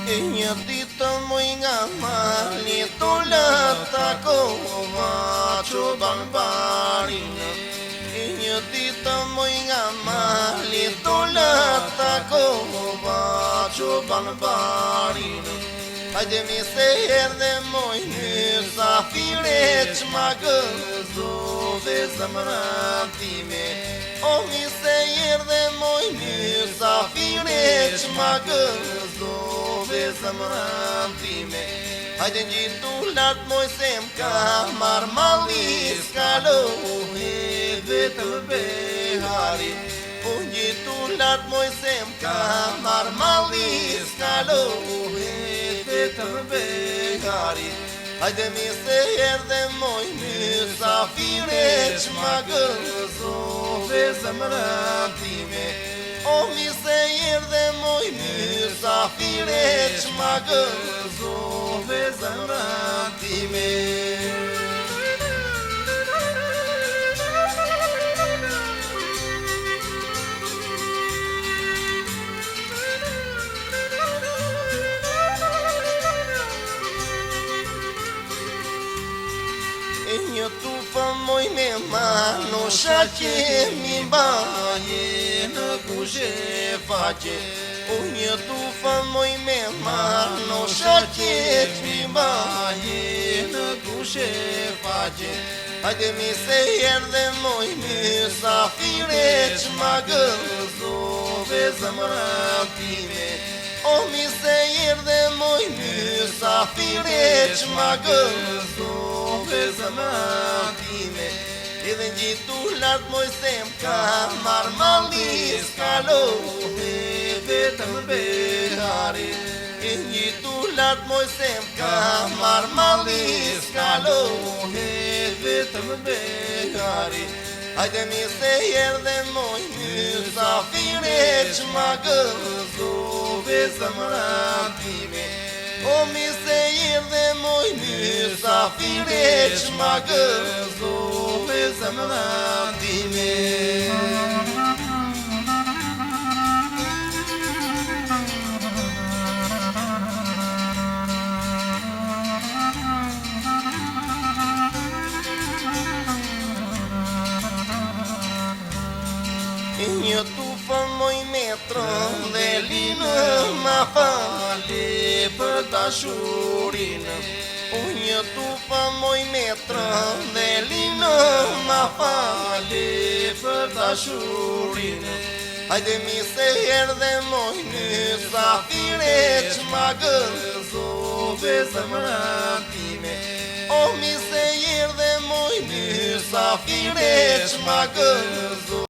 Një ditë muj nga mali tullat takova çoban barinë. Një ditë muj nga mali tullat takova çoban barinë. Hajde mi se erdhe moj mysafire ç'ma gëzove zemrën time. O mi se erdhe moj mysafire ç'ma gëzove zemrën time. Hajde ngjitu lart moj se m'ka marr malli s'kalohe vetëm behari. Po ngjitu lart moj se m'ka marr malli s'kalohe vetëm behari. Hajde mi se erdhe moj mysafire ç'ma gëzove zemrën time. O mi se erdhe moj mysafire ç'ma gëzove zemrën time. Një tufë moj me mano shaqe mi baje në kushe faqe. Një tufë moj me mano shaqe mi baje në kushe faqe. Hajde mi se erdhe moj mysafire ç'ma gëzove zemrën time. O mi se erdhe moj mysafire ç'ma gëzove zemrën time. Edhe ngjitu lart moj se m'ka marr malli s'kalohe vetëm behari. Ngjitu lart moj se m'ka marr malli s'kalohe vetëm behari. Hajde mi se erdhe moj mysafire ç'ma gëzove zemrën time. O mi se erdhe moj mysafire ç'ma gëzove zemrën time. Një tufë moj me tron dhe linë ma fali për dashurinë. Një tufë moj me tron dhe linë ma fali për dashurinë. Hajde mi se erdhe moj mysafire ç'ma gëzove zemrën time. O mi se erdhe moj mysafire ç'ma gëzove